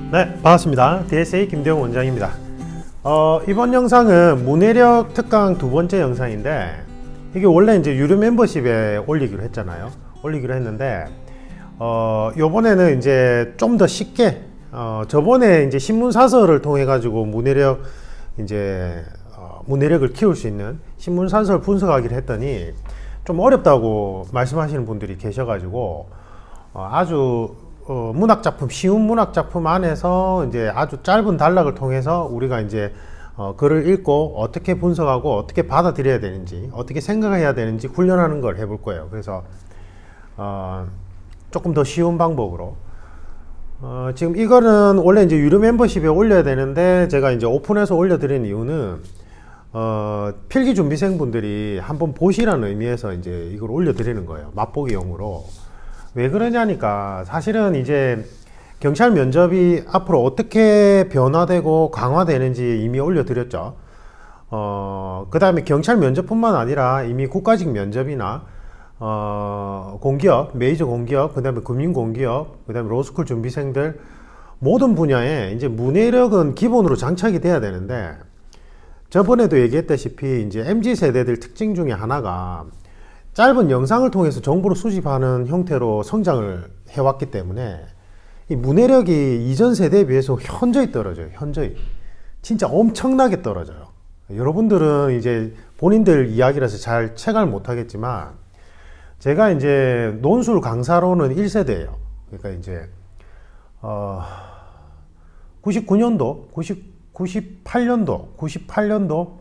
네, 반갑습니다. DSA 김대웅 원장입니다. 이번 영상은 문해력 특강 두 번째 영상인데, 이게 원래 이제 유료 멤버십에 올리기로 했잖아요. 올리기로 했는데, 요번에는 이제 좀 더 쉽게, 저번에 이제 신문사설을 통해 가지고 문해력, 문해력을 키울 수 있는 신문사설 분석하기를 했더니, 좀 어렵다고 말씀하시는 분들이 계셔가지고, 아주 문학작품, 쉬운 문학작품 안에서 이제 아주 짧은 단락을 통해서 우리가 이제 글을 읽고 어떻게 분석하고 어떻게 받아들여야 되는지, 어떻게 생각해야 되는지 훈련하는 걸 해볼 거예요. 그래서 조금 더 쉬운 방법으로 지금 이거는 원래 이제 유료 멤버십에 올려야 되는데, 제가 이제 오픈해서 올려드린 이유는 필기 준비생분들이 한번 보시라는 의미에서 이제 이걸 올려드리는 거예요. 맛보기용으로. 왜 그러냐니까, 사실은 이제 경찰 면접이 앞으로 어떻게 변화되고 강화되는지 이미 올려드렸죠. 그 다음에 경찰 면접뿐만 아니라 이미 국가직 면접이나 공기업, 메이저 공기업, 그 다음에 금융공기업, 그 다음에 로스쿨 준비생들 모든 분야에 이제 문해력은 기본으로 장착이 돼야 되는데, 저번에도 얘기했다시피 이제 MZ세대들 특징 중에 하나가 짧은 영상을 통해서 정보를 수집하는 형태로 성장을 해왔기 때문에 이 문해력이 이전 세대에 비해서 현저히 떨어져요. 현저히. 진짜 엄청나게 떨어져요. 여러분들은 이제 본인들 이야기라서 잘 체감을 못하겠지만, 제가 이제 논술 강사로는 1세대예요. 그러니까 이제 99년도, 98년도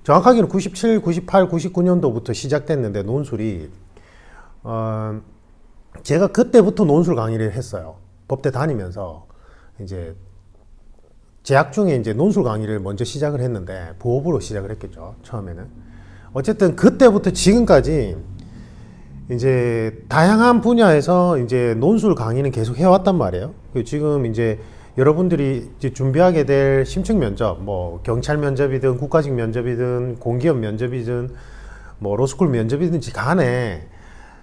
정확하게는 97, 98, 99년도부터 시작됐는데, 논술이 제가 그때부터 논술 강의를 했어요. 법대 다니면서 이제 재학 중에 이제 논술 강의를 먼저 시작을 했는데, 부업으로 시작을 했겠죠, 처음에는. 어쨌든 그때부터 지금까지 이제 다양한 분야에서 이제 논술 강의는 계속 해왔단 말이에요. 지금 이제 여러분들이 이제 준비하게 될 심층 면접, 뭐 경찰 면접이든 국가직 면접이든 공기업 면접이든 뭐 로스쿨 면접이든지 간에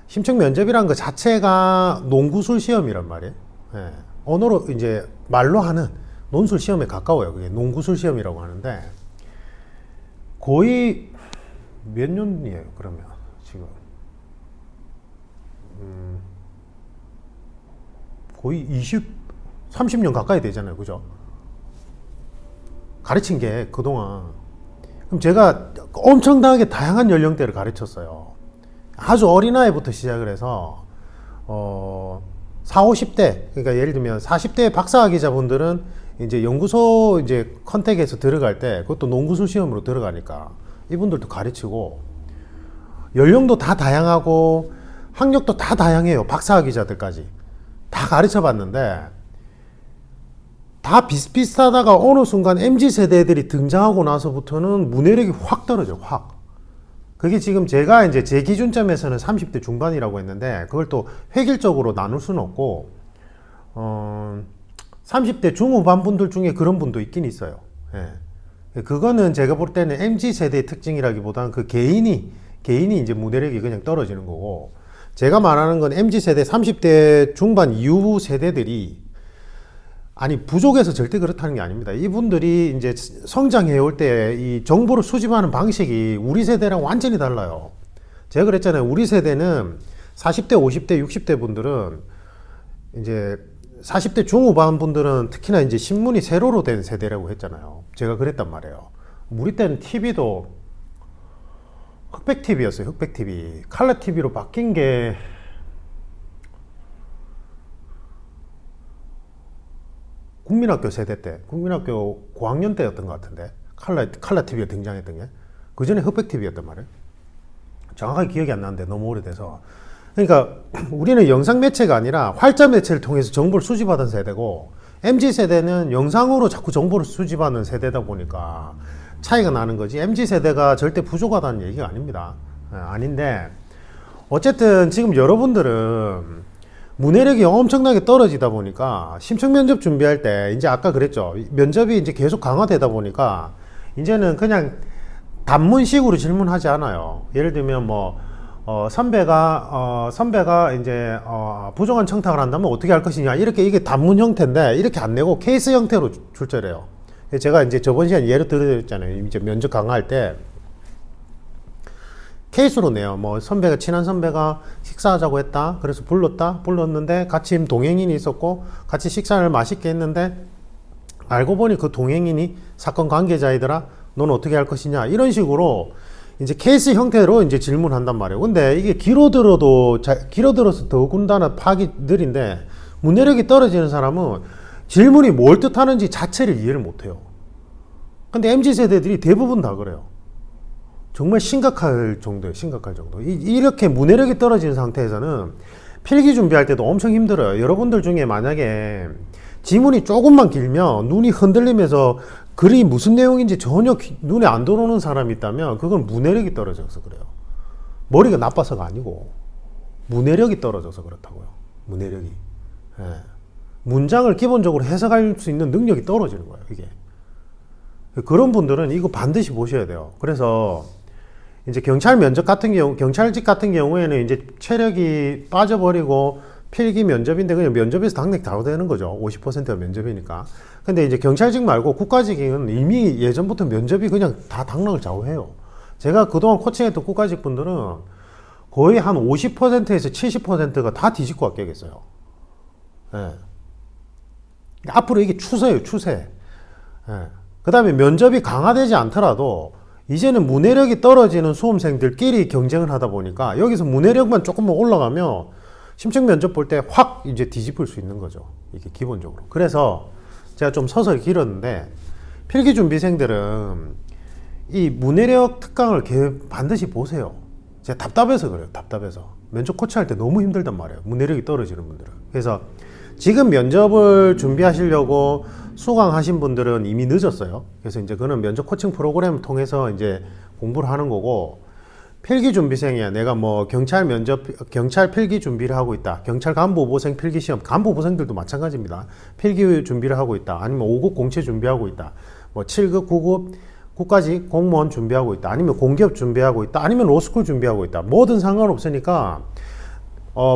심층 면접이란 것 자체가 농구술 시험이란 말이에요. 예. 언어로 이제 말로 하는 논술 시험에 가까워요. 그게 농구술 시험이라고 하는데, 거의 몇 년이에요, 그러면 지금? 거의 30년 가까이 되잖아요. 그죠? 가르친 게 그동안. 그럼 제가 엄청나게 다양한 연령대를 가르쳤어요. 아주 어린아이부터 시작을 해서 40, 50대, 그러니까 예를 들면 40대 박사학 기자분들은 이제 연구소 이제 컨택에서 들어갈 때, 그것도 농구술 시험으로 들어가니까 이분들도 가르치고, 연령도 다 다양하고 학력도 다 다양해요. 박사학 기자들까지 다 가르쳐 봤는데, 다 비슷비슷하다가 어느 순간 MZ세대들이 등장하고 나서부터는 문해력이 확 떨어져요. 확. 그게 지금 제가 이제 제 기준점에서는 30대 중반이라고 했는데, 그걸 또 획일적으로 나눌 수는 없고, 30대 중후반 분들 중에 그런 분도 있긴 있어요. 예. 그거는 제가 볼 때는 MZ세대의 특징이라기보다는 그 개인이 이제 문해력이 그냥 떨어지는 거고, 제가 말하는 건 MZ세대 30대 중반 이후 세대들이, 아니 부족해서 절대 그렇다는 게 아닙니다. 이분들이 이제 성장해 올 때 이 정보를 수집하는 방식이 우리 세대랑 완전히 달라요. 제가 그랬잖아요. 우리 세대는 40대, 50대, 60대 분들은, 이제 40대 중후반 분들은 특히나 이제 신문이 세로로 된 세대라고 했잖아요. 제가 그랬단 말이에요. 우리 때는 TV도 흑백 TV였어요. 흑백 TV. 칼라 TV로 바뀐 게 국민학교 세대 때, 국민학교 고학년 때였던 것 같은데, 칼라 TV가 등장했던 게. 그 전에 흑백 TV였단 말이에요. 정확하게 기억이 안 나는데 너무 오래돼서. 그러니까 우리는 영상 매체가 아니라 활자 매체를 통해서 정보를 수집하던 세대고, MZ세대는 영상으로 자꾸 정보를 수집하는 세대다 보니까 차이가 나는 거지, MZ세대가 절대 부족하다는 얘기가 아닙니다. 아닌데, 어쨌든 지금 여러분들은 문해력이 엄청나게 떨어지다 보니까 심층 면접 준비할 때, 이제 아까 그랬죠. 면접이 이제 계속 강화되다 보니까 이제는 그냥 단문식으로 질문하지 않아요. 예를 들면 뭐 선배가 이제 부정한 청탁을 한다면 어떻게 할 것이냐, 이렇게 이게 단문 형태인데 이렇게 안 내고 케이스 형태로 출제해요. 제가 이제 저번 시간에 예를 들었잖아요. 이제 면접 강화할 때 케이스로 내요. 뭐 친한 선배가 식사하자고 했다. 그래서 불렀는데 같이 동행인이 있었고 같이 식사를 맛있게 했는데 알고 보니 그 동행인이 사건 관계자이더라. 넌 어떻게 할 것이냐, 이런 식으로 이제 케이스 형태로 이제 질문한단 말이에요. 근데 이게 길어들어서 더군다나 파악이 느린데, 문해력이 떨어지는 사람은 질문이 뭘 뜻하는지 자체를 이해를 못해요. 근데 MZ세대들이 대부분 다 그래요. 정말 심각할 정도예요. 심각할 정도. 이렇게 문해력이 떨어지는 상태에서는 필기 준비할 때도 엄청 힘들어요. 여러분들 중에 만약에 지문이 조금만 길면 눈이 흔들리면서 글이 무슨 내용인지 전혀 눈에 안 들어오는 사람이 있다면 그건 문해력이 떨어져서 그래요. 머리가 나빠서가 아니고 문해력이 떨어져서 그렇다고요. 문해력이. 예. 문장을 기본적으로 해석할 수 있는 능력이 떨어지는 거예요. 이게. 그런 분들은 이거 반드시 보셔야 돼요. 그래서 이제 경찰직 같은 경우에는 이제 체력이 빠져버리고 필기 면접인데 그냥 면접에서 당연히 다 되는 거죠. 50%가 면접이니까. 근데 이제 경찰직 말고 국가직은 이미 예전부터 면접이 그냥 다 당락을 좌우해요. 제가 그동안 코칭했던 국가직 분들은 거의 한 50%에서 70%가 다 뒤집고 합격했어요. 예. 앞으로 이게 추세예요, 추세. 예. 그 다음에 면접이 강화되지 않더라도 이제는 문해력이 떨어지는 수험생들끼리 경쟁을 하다 보니까 여기서 문해력만 조금만 올라가면 심층 면접 볼 때 확 이제 뒤집을 수 있는 거죠. 이게 기본적으로. 그래서 제가 좀 서서히 길었는데, 필기 준비생들은 이 문해력 특강을 반드시 보세요. 제가 답답해서 그래요. 답답해서. 면접 코치할 때 너무 힘들단 말이에요. 문해력이 떨어지는 분들은. 그래서 지금 면접을 준비하시려고 수강하신 분들은 이미 늦었어요. 그래서 이제 그는 면접 코칭 프로그램을 통해서 이제 공부를 하는 거고, 필기 준비생이야. 내가 뭐 경찰 필기 준비를 하고 있다. 경찰 간부후보생 필기 시험, 간부후보생들도 마찬가지입니다. 필기 준비를 하고 있다. 아니면 5급 공채 준비하고 있다. 뭐 7급, 9급 국가직 공무원 준비하고 있다. 아니면 공기업 준비하고 있다. 아니면 로스쿨 준비하고 있다. 뭐든 상관없으니까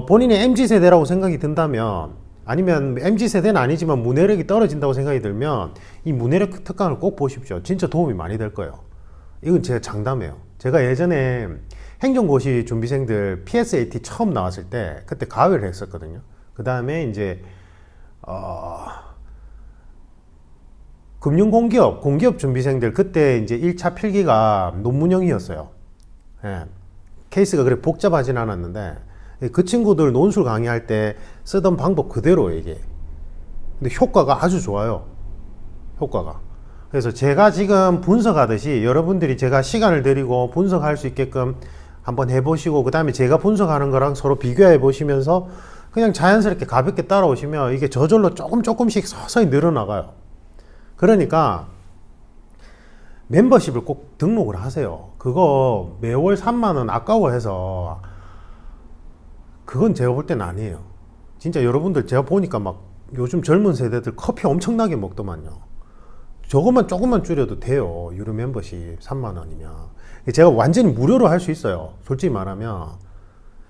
본인이 MZ세대라고 생각이 든다면, 아니면 MZ세대는 아니지만 문해력이 떨어진다고 생각이 들면 이 문해력 특강을 꼭 보십시오. 진짜 도움이 많이 될 거예요. 이건 제가 장담해요. 제가 예전에 행정고시 준비생들 PSAT 처음 나왔을 때 그때 가외를 했었거든요. 그 다음에 이제 공기업 준비생들 그때 이제 1차 필기가 논문형이었어요. 예. 케이스가 그렇게 복잡하진 않았는데 그 친구들 논술 강의할 때 쓰던 방법 그대로 이게. 근데 효과가 아주 좋아요. 효과가. 그래서 제가 지금 분석하듯이 여러분들이 제가 시간을 들이고 분석할 수 있게끔 한번 해보시고, 그 다음에 제가 분석하는 거랑 서로 비교해 보시면서 그냥 자연스럽게 가볍게 따라오시면 이게 저절로 조금씩 서서히 늘어나가요. 그러니까 멤버십을 꼭 등록을 하세요. 그거 매월 3만원 아까워해서 그건 제가 볼 때는 아니에요. 진짜 여러분들 제가 보니까 막 요즘 젊은 세대들 커피 엄청나게 먹더만요. 저것만 조금만 줄여도 돼요. 유료 멤버십 3만원이면. 제가 완전히 무료로 할 수 있어요. 솔직히 말하면.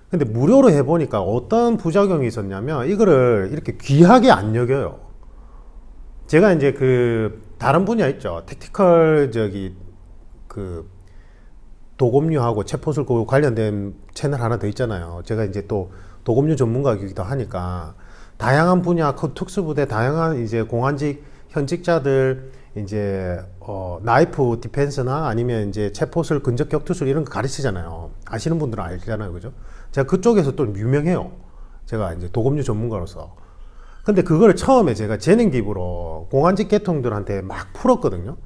근데 무료로 해보니까 어떤 부작용이 있었냐면 이거를 이렇게 귀하게 안 여겨요. 제가 이제 그 다른 분야 있죠. 택티컬 도검류하고 체포술 관련된 채널 하나 더 있잖아요. 제가 이제 또 도검류 전문가이기도 하니까 다양한 분야, 특수부대, 다양한 이제 공안직 현직자들 이제 나이프 디펜스나 아니면 이제 체포술, 근접 격투술 이런 거 가르치잖아요. 아시는 분들은 알잖아요, 그죠? 제가 그쪽에서 또 유명해요. 제가 이제 도검류 전문가로서. 근데 그걸 처음에 제가 재능 기부로 공안직 계통들한테 막 풀었거든요.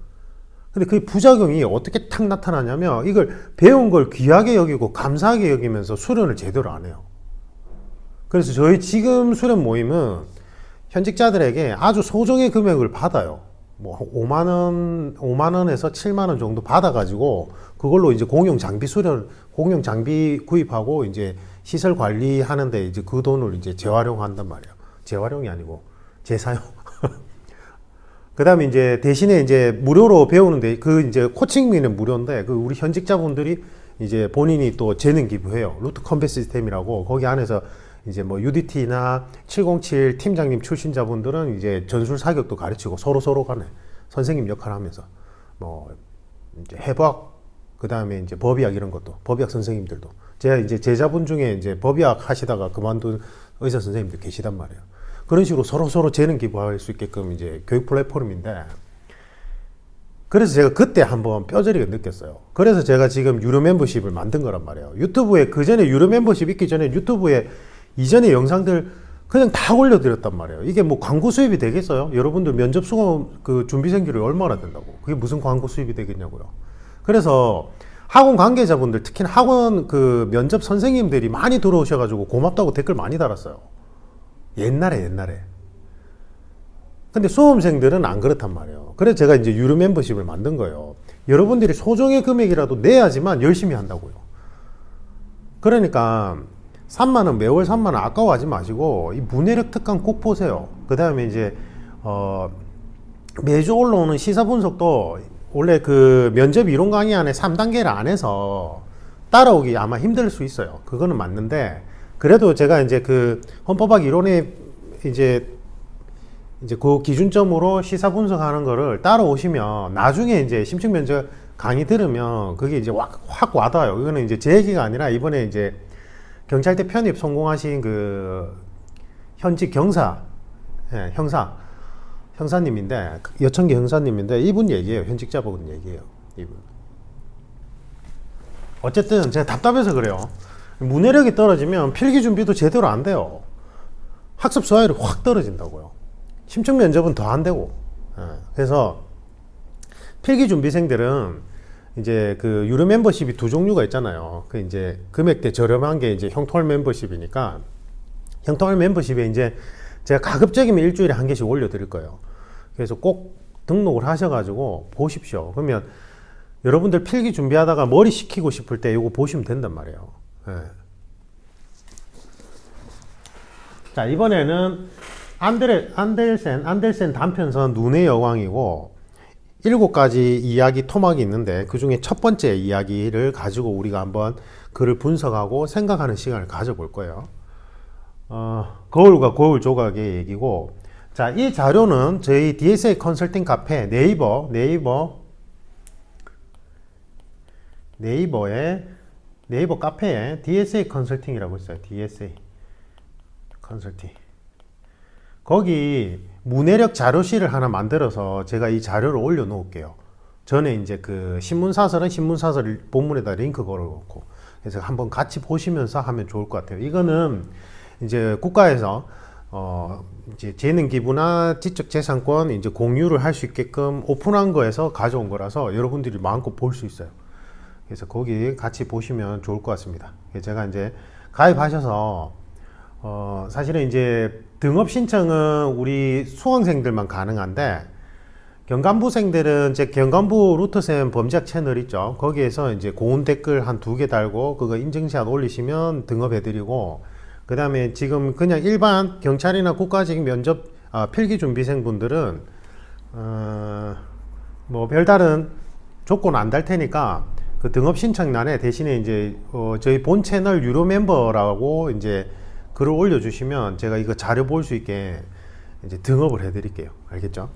근데 그 부작용이 어떻게 탁 나타나냐면 이걸 배운 걸 귀하게 여기고 감사하게 여기면서 수련을 제대로 안 해요. 그래서 저희 지금 수련 모임은 현직자들에게 아주 소정의 금액을 받아요. 뭐 5만원에서 7만원 정도 받아가지고 그걸로 이제 공용 장비 구입하고 이제 시설 관리하는데 이제 그 돈을 이제 재활용한단 말이에요. 재활용이 아니고 재사용. 그 다음에 이제 대신에 이제 무료로 배우는데 그 이제 코칭비는 무료인데 그 우리 현직자분들이 이제 본인이 또 재능 기부해요. 루트 컴뱃 시스템이라고 거기 안에서 이제 뭐 UDT나 707 팀장님 출신자분들은 이제 전술 사격도 가르치고 서로 간에 선생님 역할을 하면서 뭐 이제 해부학 그 다음에 이제 법의학 이런 것도 법의학 선생님들도 제가 이제 제자분 중에 이제 법의학 하시다가 그만둔 의사 선생님들 계시단 말이에요. 그런 식으로 서로 재능 기부할 수 있게끔 이제 교육 플랫폼인데 그래서 제가 그때 한번 뼈저리게 느꼈어요. 그래서 제가 지금 유료 멤버십을 만든 거란 말이에요. 유튜브에 그 전에 유료 멤버십 있기 전에 유튜브에 이전의 영상들 그냥 다 올려드렸단 말이에요. 이게 뭐 광고 수입이 되겠어요? 여러분들 면접 수강 그 준비생들이 얼마나 된다고? 그게 무슨 광고 수입이 되겠냐고요. 그래서 학원 관계자분들 특히 학원 그 면접 선생님들이 많이 들어오셔가지고 고맙다고 댓글 많이 달았어요. 옛날에. 근데 수험생들은 안 그렇단 말이에요. 그래서 제가 이제 유료 멤버십을 만든 거예요. 여러분들이 소정의 금액이라도 내야지만 열심히 한다고요. 그러니까 3만원, 매월 3만원 아까워하지 마시고 이 문해력 특강 꼭 보세요. 그 다음에 이제 매주 올라오는 시사 분석도 원래 그 면접 이론 강의 안에 3단계를 안 해서 따라오기 아마 힘들 수 있어요. 그거는 맞는데 그래도 제가 이제 그 헌법학 이론에 이제 그 기준점으로 시사 분석하는 거를 따라오시면 나중에 이제 심층 면접 강의 들으면 그게 이제 확 와닿아요. 이거는 이제 제 얘기가 아니라 이번에 이제 경찰대 편입 성공하신 그 현직 경사, 형사님인데 여천계 형사님인데 이분 얘기예요. 현직자분 얘기예요. 이분. 어쨌든 제가 답답해서 그래요. 문해력이 떨어지면 필기 준비도 제대로 안 돼요. 학습 수화율이 확 떨어진다고요. 심층 면접은 더 안 되고. 그래서 필기 준비생들은 이제 그 유료 멤버십이 두 종류가 있잖아요. 그 이제 금액대 저렴한 게 이제 형통할 멤버십이니까 형통할 멤버십에 이제 제가 가급적이면 일주일에 한 개씩 올려드릴 거예요. 그래서 꼭 등록을 하셔가지고 보십시오. 그러면 여러분들 필기 준비하다가 머리 식히고 싶을 때 이거 보시면 된단 말이에요. 자, 이번에는 안델센 단편선 눈의 여왕이고 7가지 이야기 토막이 있는데 그 중에 첫 번째 이야기를 가지고 우리가 한번 글을 분석하고 생각하는 시간을 가져볼 거예요. 거울과 거울 조각의 얘기고, 자, 이 자료는 저희 DSA 컨설팅 카페 네이버 카페에 DSA 컨설팅이라고 있어요. DSA 컨설팅. 거기 문해력 자료실을 하나 만들어서 제가 이 자료를 올려 놓을게요. 전에 이제 그 신문사설은 신문사설 본문에다 링크 걸어 놓고, 그래서 한번 같이 보시면서 하면 좋을 것 같아요. 이거는 이제 국가에서 이제 재능 기부나 지적 재산권 이제 공유를 할 수 있게끔 오픈한 거에서 가져온 거라서 여러분들이 마음껏 볼 수 있어요. 그래서 거기 같이 보시면 좋을 것 같습니다. 제가 이제 가입하셔서 사실은 이제 등업 신청은 우리 수강생들만 가능한데 경간부생들은 제 경간부 루트쌤 범죄학 채널 있죠. 거기에서 이제 고운 댓글 한 2개 달고 그거 인증샷 올리시면 등업해드리고, 그 다음에 지금 그냥 일반 경찰이나 국가직 면접 필기 준비생 분들은 뭐 별다른 조건 안 달 테니까 그 등업 신청란에 대신에 이제 저희 본 채널 유료 멤버라고 이제 글을 올려주시면 제가 이거 자료 볼 수 있게 이제 등업을 해드릴게요. 알겠죠?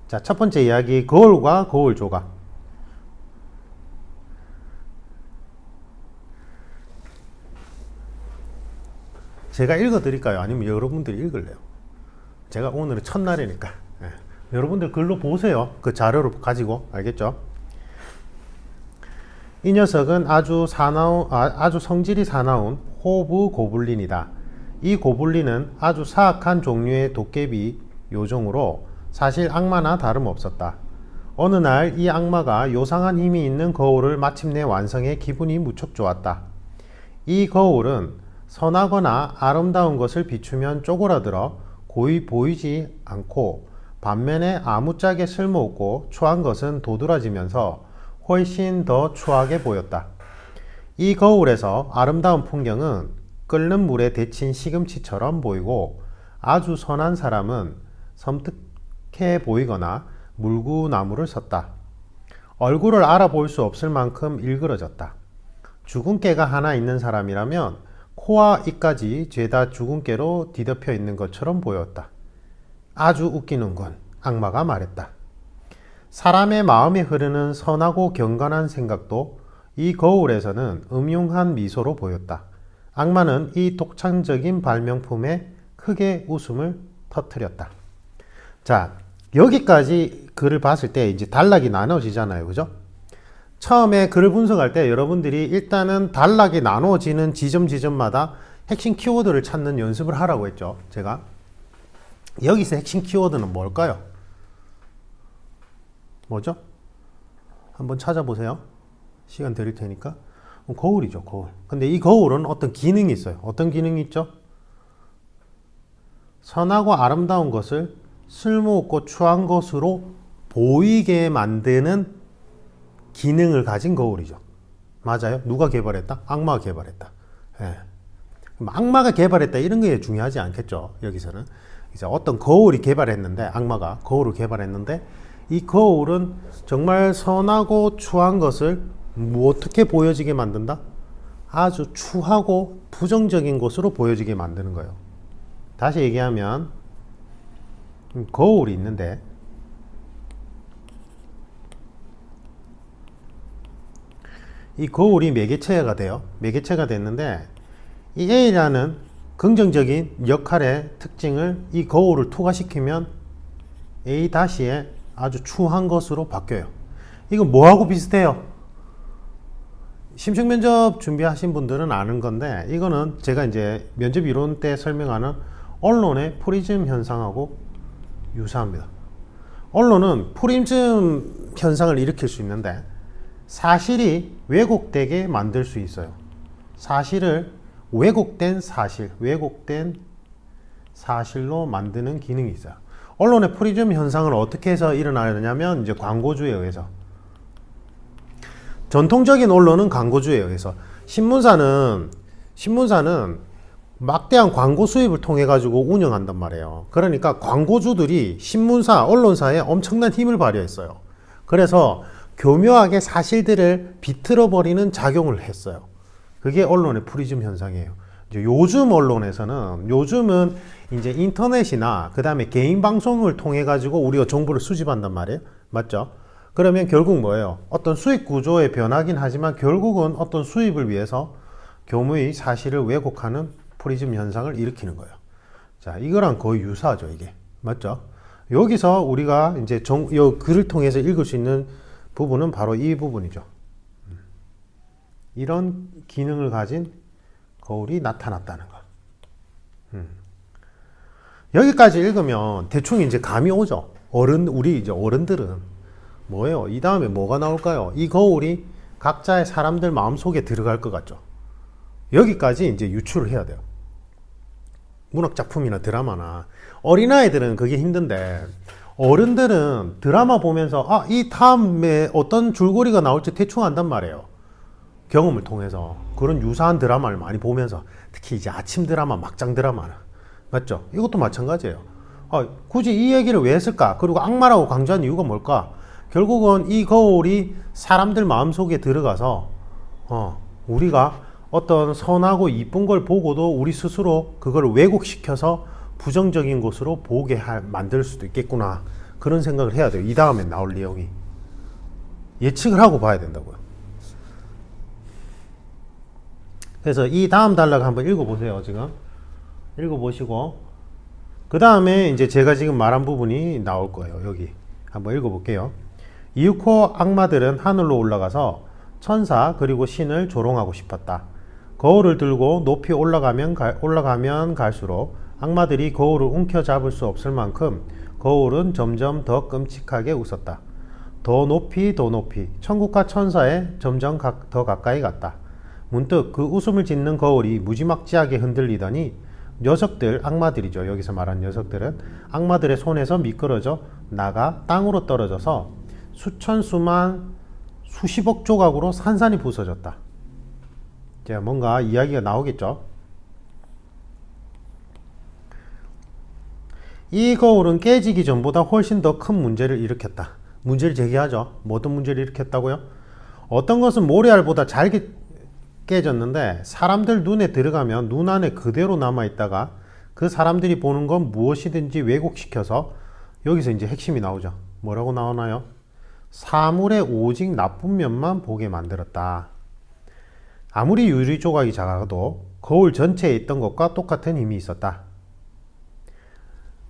자, 첫 번째 이야기, 거울과 거울 조각. 제가 읽어드릴까요? 아니면 여러분들이 읽을래요? 제가 오늘은 첫날이니까. 여러분들 글로 보세요. 그 자료를 가지고. 알겠죠? 이 녀석은 아주 성질이 사나운 호브 고블린이다. 이 고블린은 아주 사악한 종류의 도깨비 요정으로 사실 악마나 다름없었다. 어느 날 이 악마가 요상한 힘이 있는 거울을 마침내 완성해 기분이 무척 좋았다. 이 거울은 선하거나 아름다운 것을 비추면 쪼그라들어 고이 보이지 않고 반면에 아무짝에 쓸모없고 추한 것은 도드라지면서 훨씬 더 추하게 보였다. 이 거울에서 아름다운 풍경은 끓는 물에 데친 시금치처럼 보이고 아주 선한 사람은 섬뜩해 보이거나 물구나무를 섰다. 얼굴을 알아볼 수 없을 만큼 일그러졌다. 죽은 깨가 하나 있는 사람이라면 코와 입까지 죄다 죽은 깨로 뒤덮여 있는 것처럼 보였다. 아주 웃기는군. 악마가 말했다. 사람의 마음에 흐르는 선하고 경건한 생각도 이 거울에서는 음흉한 미소로 보였다. 악마는 이 독창적인 발명품에 크게 웃음을 터뜨렸다. 자, 여기까지 글을 봤을 때 이제 단락이 나눠지잖아요. 그죠? 처음에 글을 분석할 때 여러분들이 일단은 단락이 나눠지는 지점마다 핵심 키워드를 찾는 연습을 하라고 했죠. 제가. 여기서 핵심 키워드는 뭘까요? 뭐죠? 한번 찾아보세요. 시간 드릴 테니까. 거울이죠, 거울. 근데 이 거울은 어떤 기능이 있어요. 어떤 기능이 있죠? 선하고 아름다운 것을 쓸모없고 추한 것으로 보이게 만드는 기능을 가진 거울이죠. 맞아요? 누가 개발했다? 악마가 개발했다. 예. 악마가 개발했다 이런 게 중요하지 않겠죠. 여기서는 이제 어떤 거울이 개발했는데, 악마가 거울을 개발했는데, 이 거울은 정말 선하고 추한 것을 어떻게 보여지게 만든다? 아주 추하고 부정적인 것으로 보여지게 만드는 거예요. 다시 얘기하면 거울이 있는데, 이 거울이 매개체가 돼요. 매개체가 됐는데, 이 A라는 긍정적인 역할의 특징을 이 거울을 투과시키면 A-의 아주 추한 것으로 바뀌어요. 이거 뭐하고 비슷해요? 심층 면접 준비하신 분들은 아는 건데, 이거는 제가 이제 면접 이론 때 설명하는 언론의 프리즘 현상하고 유사합니다. 언론은 프리즘 현상을 일으킬 수 있는데, 사실이 왜곡되게 만들 수 있어요. 사실을 왜곡된 사실로 만드는 기능이 있어요. 언론의 프리즘 현상을 어떻게 해서 일어나느냐면, 이제 광고주에 의해서. 전통적인 언론은 광고주에 의해서. 신문사는 막대한 광고 수입을 통해 가지고 운영한단 말이에요. 그러니까 광고주들이 신문사, 언론사에 엄청난 힘을 발휘했어요. 그래서 교묘하게 사실들을 비틀어 버리는 작용을 했어요. 그게 언론의 프리즘 현상이에요. 이제 요즘은 이제 인터넷이나 그 다음에 개인 방송을 통해 가지고 우리가 정보를 수집한단 말이에요. 맞죠? 그러면 결국 뭐예요? 어떤 수익 구조의 변화긴 하지만 결국은 어떤 수입을 위해서 교묘히 사실을 왜곡하는 프리즘 현상을 일으키는 거예요. 자, 이거랑 거의 유사하죠, 이게. 맞죠? 여기서 우리가 이제 이 글을 통해서 읽을 수 있는 부분은 바로 이 부분이죠. 이런 기능을 가진 거울이 나타났다는 거. 여기까지 읽으면 대충 이제 감이 오죠. 우리 이제 어른들은 뭐예요? 이 다음에 뭐가 나올까요? 이 거울이 각자의 사람들 마음속에 들어갈 것 같죠. 여기까지 이제 유추를 해야 돼요. 문학작품이나 드라마나. 어린아이들은 그게 힘든데, 어른들은 드라마 보면서 이 다음에 어떤 줄거리가 나올지 대충 안단 말이에요. 경험을 통해서. 그런 유사한 드라마를 많이 보면서, 특히 이제 아침 드라마, 막장 드라마는. 맞죠? 이것도 마찬가지예요. 굳이 이 얘기를 왜 했을까? 그리고 악마라고 강조한 이유가 뭘까? 결국은 이 거울이 사람들 마음속에 들어가서 우리가 어떤 선하고 이쁜 걸 보고도 우리 스스로 그걸 왜곡시켜서 부정적인 것으로 보게 만들 수도 있겠구나. 그런 생각을 해야 돼요. 이 다음에 나올 내용이. 예측을 하고 봐야 된다고요. 그래서 이 다음 단락 한번 읽어보세요. 지금 읽어보시고 그 다음에 이제 제가 지금 말한 부분이 나올 거예요. 여기 한번 읽어볼게요. 이윽고 악마들은 하늘로 올라가서 천사 그리고 신을 조롱하고 싶었다. 거울을 들고 높이 올라가면 갈수록 악마들이 거울을 움켜잡을 수 없을 만큼 거울은 점점 더 끔찍하게 웃었다. 더 높이 천국과 천사에 점점 더 가까이 갔다. 문득 그 웃음을 짓는 거울이 무지막지하게 흔들리더니 녀석들, 악마들이죠. 여기서 말한 녀석들은 악마들의 손에서 미끄러져 나가 땅으로 떨어져서 수천 수만 수십억 조각으로 산산이 부서졌다. 이제 뭔가 이야기가 나오겠죠. 이 거울은 깨지기 전보다 훨씬 더 큰 문제를 일으켰다. 문제를 제기하죠. 뭐 어떤 문제를 일으켰다고요? 어떤 것은 모래알보다 잘 깨졌는데 사람들 눈에 들어가면 눈 안에 그대로 남아있다가 그 사람들이 보는 건 무엇이든지 왜곡시켜서, 여기서 이제 핵심이 나오죠. 뭐라고 나오나요? 사물의 오직 나쁜 면만 보게 만들었다. 아무리 유리 조각이 작아도 거울 전체에 있던 것과 똑같은 힘이 있었다.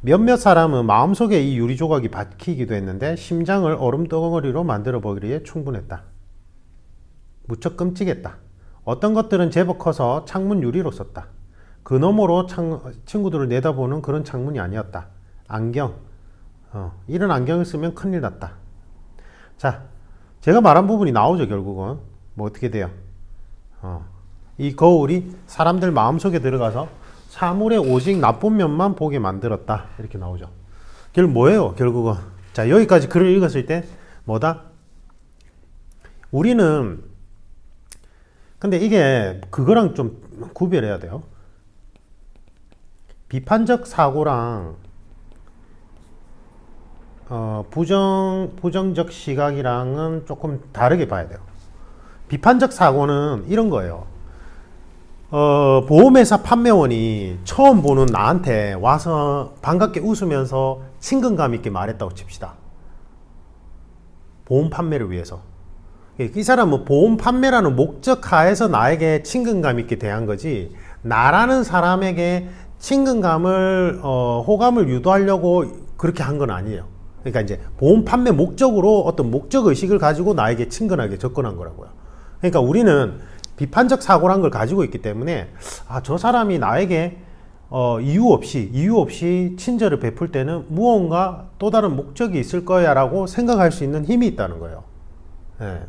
몇몇 사람은 마음속에 이 유리 조각이 박히기도 했는데 심장을 얼음 덩어리로 만들어 보기에 충분했다. 무척 끔찍했다. 어떤 것들은 제법 커서 창문 유리로 썼다. 그 너머로 친구들을 내다보는 그런 창문이 아니었다. 안경. 이런 안경을 쓰면 큰일 났다. 자, 제가 말한 부분이 나오죠. 결국은 뭐 어떻게 돼요? 이 거울이 사람들 마음속에 들어가서 사물의 오직 나쁜 면만 보게 만들었다. 이렇게 나오죠. 결국 뭐예요? 결국은 자, 여기까지 글을 읽었을 때 뭐다? 우리는 근데 이게 그거랑 좀 구별해야 돼요. 비판적 사고랑 부정적 시각이랑은 조금 다르게 봐야 돼요. 비판적 사고는 이런 거예요. 보험회사 판매원이 처음 보는 나한테 와서 반갑게 웃으면서 친근감 있게 말했다고 칩시다. 보험 판매를 위해서. 이 사람은 보험 판매라는 목적 하에서 나에게 친근감 있게 대한 거지, 나라는 사람에게 친근감을 호감을 유도하려고 그렇게 한 건 아니에요. 그러니까 이제 보험 판매 목적으로 어떤 목적 의식을 가지고 나에게 친근하게 접근한 거라고요. 그러니까 우리는 비판적 사고란 걸 가지고 있기 때문에 저 사람이 나에게 이유 없이 친절을 베풀 때는 무언가 또 다른 목적이 있을 거야 라고 생각할 수 있는 힘이 있다는 거예요. 예.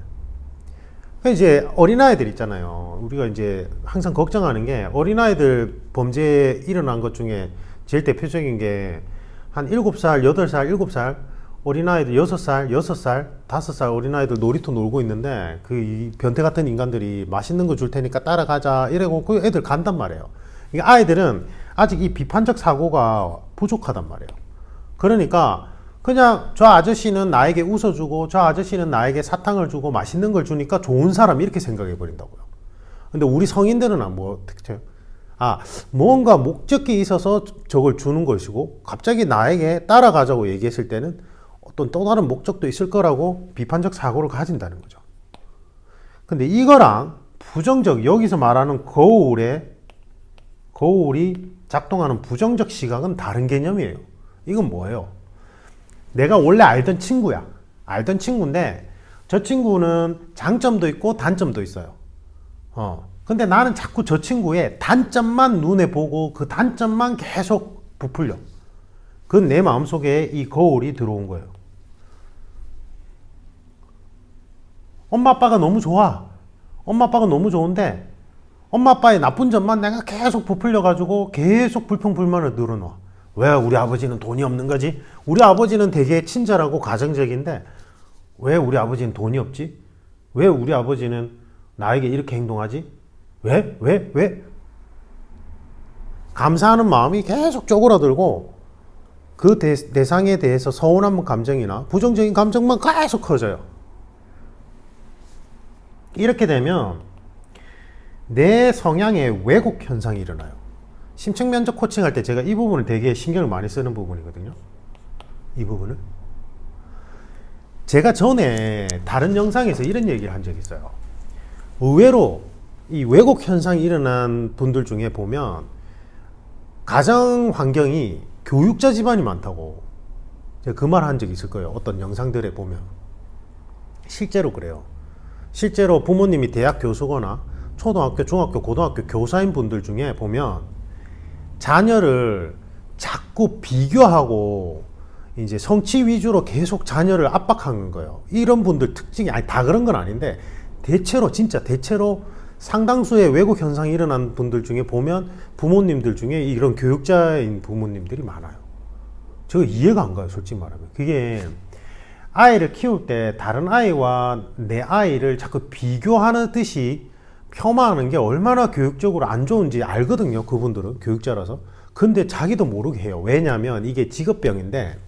이제 어린아이들 있잖아요. 우리가 이제 항상 걱정하는 게, 어린아이들 범죄 일어난 것 중에 제일 대표적인 게 한 7살, 8살, 7살 어린아이들, 6살, 5살 어린아이들 놀이터 놀고 있는데 이 변태 같은 인간들이 맛있는 거 줄 테니까 따라가자 이러고 그 애들 간단 말이에요. 이게 아이들은 아직 이 비판적 사고가 부족하단 말이에요. 그러니까 그냥 저 아저씨는 나에게 웃어주고 저 아저씨는 나에게 사탕을 주고 맛있는 걸 주니까 좋은 사람 이렇게 생각해 버린다고요. 근데 우리 성인들은 뭐 특징? 뭔가 목적이 있어서 저걸 주는 것이고 갑자기 나에게 따라가자고 얘기했을 때는 어떤 또 다른 목적도 있을 거라고 비판적 사고를 가진다는 거죠. 근데 이거랑 부정적, 여기서 말하는 거울이 작동하는 부정적 시각은 다른 개념이에요. 이건 뭐예요? 내가 원래 알던 친구야. 알던 친구인데 저 친구는 장점도 있고 단점도 있어요. 근데 나는 자꾸 저 친구의 단점만 눈에 보고 그 단점만 계속 부풀려. 그건 내 마음속에 이 거울이 들어온 거예요. 엄마 아빠가 너무 좋아. 엄마 아빠가 너무 좋은데 엄마 아빠의 나쁜 점만 내가 계속 부풀려 가지고 계속 불평불만을 늘어놔. 왜 우리 아버지는 돈이 없는 거지? 우리 아버지는 되게 친절하고 가정적인데 왜 우리 아버지는 돈이 없지? 왜 우리 아버지는 나에게 이렇게 행동하지? 왜? 감사하는 마음이 계속 쪼그라들고 그 대상에 대해서 서운한 감정이나 부정적인 감정만 계속 커져요. 이렇게 되면 내 성향의 왜곡 현상이 일어나요. 심층면접 코칭할 때 제가 이 부분을 되게 신경을 많이 쓰는 부분이거든요. 이 부분을. 제가 전에 다른 영상에서 이런 얘기를 한 적이 있어요. 의외로 이 왜곡 현상이 일어난 분들 중에 보면 가정 환경이 교육자 집안이 많다고 제가 그 말 한 적이 있을 거예요. 어떤 영상들에 보면. 실제로 그래요. 실제로 부모님이 대학 교수거나 초등학교, 중학교, 고등학교 교사인 분들 중에 보면 자녀를 자꾸 비교하고 이제 성취 위주로 계속 자녀를 압박하는 거예요. 이런 분들 특징이, 다 그런 건 아닌데 대체로 상당수의 왜곡 현상이 일어난 분들 중에 보면 부모님들 중에 이런 교육자인 부모님들이 많아요. 저 이해가 안 가요, 솔직히 말하면. 그게 아이를 키울 때 다른 아이와 내 아이를 자꾸 비교하는 듯이 폄하하는 게 얼마나 교육적으로 안 좋은지 알거든요, 그분들은 교육자라서. 근데 자기도 모르게 해요. 왜냐하면 이게 직업병인데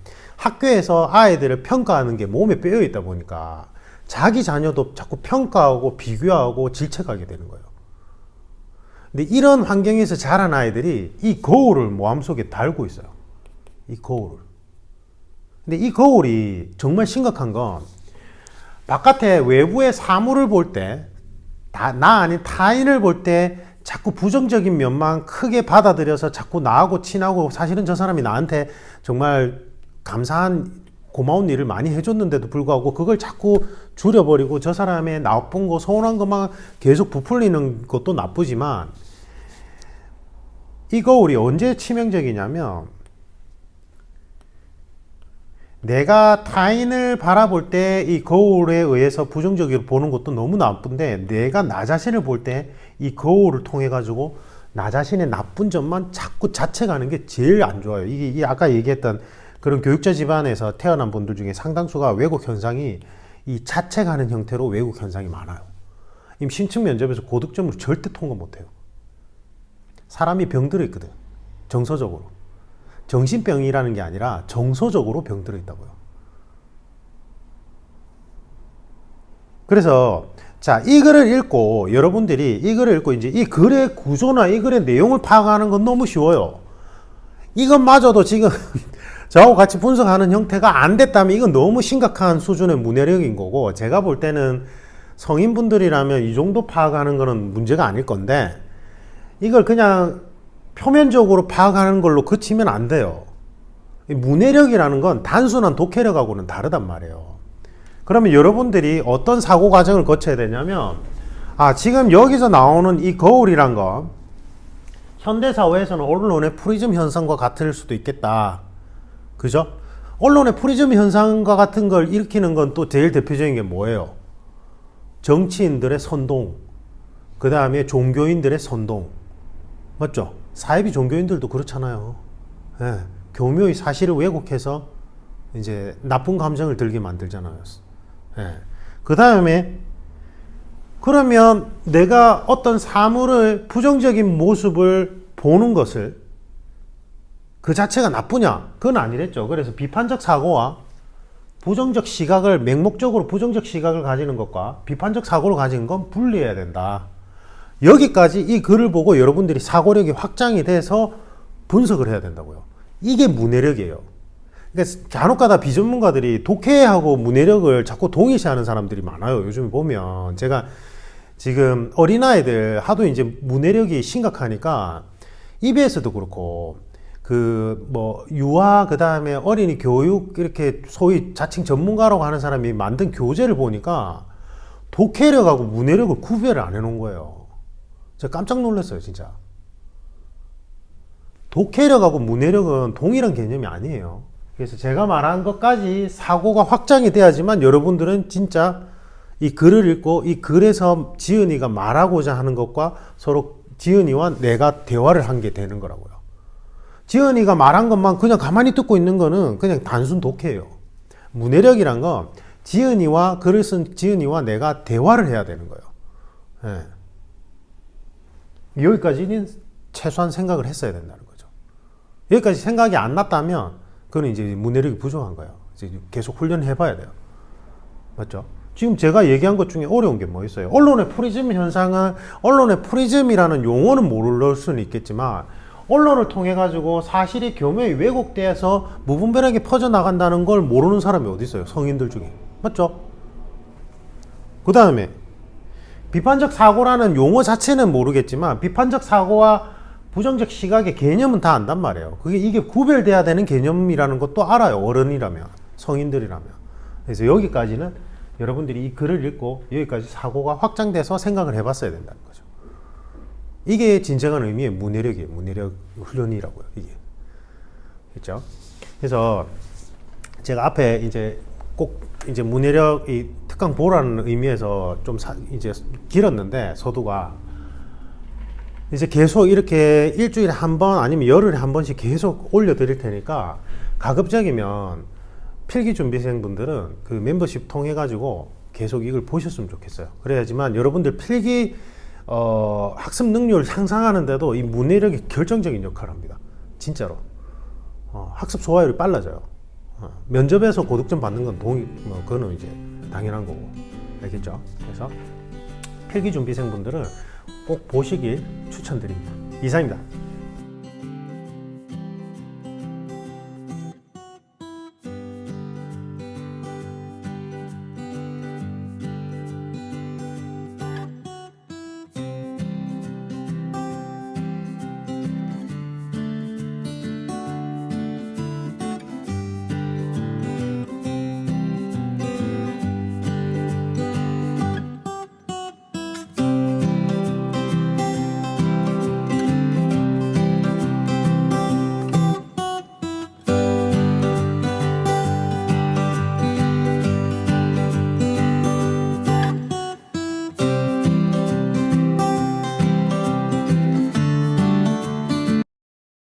학교에서 아이들을 평가하는 게 몸에 빼어 있다 보니까 자기 자녀도 자꾸 평가하고 비교하고 질책하게 되는 거예요. 근데 이런 환경에서 자란 아이들이 이 거울을 마음속에 달고 있어요. 이 거울을. 근데 이 거울이 정말 심각한 건 바깥에 외부의 사물을 볼 때, 나 아닌 타인을 볼 때 자꾸 부정적인 면만 크게 받아들여서 자꾸 나하고 친하고 사실은 저 사람이 나한테 정말 감사한 고마운 일을 많이 해줬는데도 불구하고 그걸 자꾸 줄여버리고 저 사람의 나쁜 거 서운한 것만 계속 부풀리는 것도 나쁘지만 이 거울이 언제 치명적이냐면 내가 타인을 바라볼 때 이 거울에 의해서 부정적으로 보는 것도 너무 나쁜데 내가 나 자신을 볼 때 이 거울을 통해 가지고 나 자신의 나쁜 점만 자꾸 자책하는 게 제일 안 좋아요. 이게 아까 얘기했던 그런 교육자 집안에서 태어난 분들 중에 상당수가 왜곡 현상이 이 자책하는 형태로 왜곡 현상이 많아요. 심층 면접에서 고득점으로 절대 통과 못해요. 사람이 병들어 있거든. 정서적으로. 정신병이라는 게 아니라 정서적으로 병들어 있다고요. 그래서 자, 이 글을 읽고 여러분들이 이 글을 읽고 이제 이 글의 구조나 이 글의 내용을 파악하는 건 너무 쉬워요. 이것마저도 지금 저하고 같이 분석하는 형태가 안 됐다면 이건 너무 심각한 수준의 문해력인 거고, 제가 볼 때는 성인분들이라면 이 정도 파악하는 거는 문제가 아닐 건데 이걸 그냥 표면적으로 파악하는 걸로 그치면 안 돼요. 문해력이라는 건 단순한 독해력하고는 다르단 말이에요. 그러면 여러분들이 어떤 사고 과정을 거쳐야 되냐면, 지금 여기서 나오는 이 거울이란 거 현대사회에서는 언론의 프리즘 현상과 같을 수도 있겠다. 그죠? 언론의 프리즘 현상과 같은 걸 일으키는 건 또 제일 대표적인 게 뭐예요? 정치인들의 선동, 그 다음에 종교인들의 선동. 맞죠? 사이비 종교인들도 그렇잖아요. 예, 교묘히 사실을 왜곡해서 이제 나쁜 감정을 들게 만들잖아요. 예. 그 다음에 그러면 내가 어떤 사물을 부정적인 모습을 보는 것을 그 자체가 나쁘냐? 그건 아니랬죠. 그래서 비판적 사고와 부정적 시각을, 맹목적으로 부정적 시각을 가지는 것과 비판적 사고를 가지는 건 분리해야 된다. 여기까지 이 글을 보고 여러분들이 사고력이 확장이 돼서 분석을 해야 된다고요. 이게 문해력이에요. 그러니까 간혹가다 비전문가들이 독해하고 문해력을 자꾸 동일시하는 사람들이 많아요. 요즘에 보면 제가 지금 어린아이들 하도 이제 문해력이 심각하니까 EBS도 그렇고 유아, 그 다음에 어린이 교육, 이렇게 소위 자칭 전문가라고 하는 사람이 만든 교재를 보니까 독해력하고 문해력을 구별을 안 해놓은 거예요. 제가 깜짝 놀랐어요, 진짜. 독해력하고 문해력은 동일한 개념이 아니에요. 그래서 제가 말한 것까지 사고가 확장이 돼야지만 여러분들은 진짜 이 글을 읽고 이 글에서 지은이가 말하고자 하는 것과 서로 지은이와 내가 대화를 한 게 되는 거라고요. 지은이가 말한 것만 그냥 가만히 듣고 있는 거는 그냥 단순 독해예요. 문해력이란 건 지은이와 글을 쓴 지은이와 내가 대화를 해야 되는 거예요. 예. 여기까지는 최소한 생각을 했어야 된다는 거죠. 여기까지 생각이 안 났다면 그건 이제 문해력이 부족한 거예요. 이제 계속 훈련해 봐야 돼요. 맞죠? 지금 제가 얘기한 것 중에 어려운 게 뭐 있어요? 언론의 프리즘 현상은, 언론의 프리즘이라는 용어는 모를 수는 있겠지만 언론을 통해 가지고 사실이 교묘히 왜곡돼서 무분별하게 퍼져나간다는 걸 모르는 사람이 어디 있어요? 성인들 중에. 맞죠? 그 다음에 비판적 사고라는 용어 자체는 모르겠지만 비판적 사고와 부정적 시각의 개념은 다 안단 말이에요. 이게 구별돼야 되는 개념이라는 것도 알아요. 어른이라면, 성인들이라면. 그래서 여기까지는 여러분들이 이 글을 읽고 여기까지 사고가 확장돼서 생각을 해봤어야 된다는 거죠. 이게 진정한 의미의 문해력이에요. 문해력 훈련이라고요. 이게. 그렇죠? 그래서 제가 앞에 이제 꼭 이제 문해력 이 특강 보라는 의미에서 좀 이제 길었는데 서두가 이제 계속 이렇게 일주일에 한 번 아니면 열흘에 한 번씩 계속 올려드릴 테니까 가급적이면 필기 준비생분들은 그 멤버십 통해 가지고 계속 이걸 보셨으면 좋겠어요. 그래야지만 여러분들 필기 학습 능률을 향상하는데도 이 문해력이 결정적인 역할을 합니다. 진짜로. 학습 소화율이 빨라져요. 면접에서 고득점 받는 건 그거는 이제 당연한 거고. 알겠죠? 그래서 필기준비생분들은 꼭 보시길 추천드립니다. 이상입니다.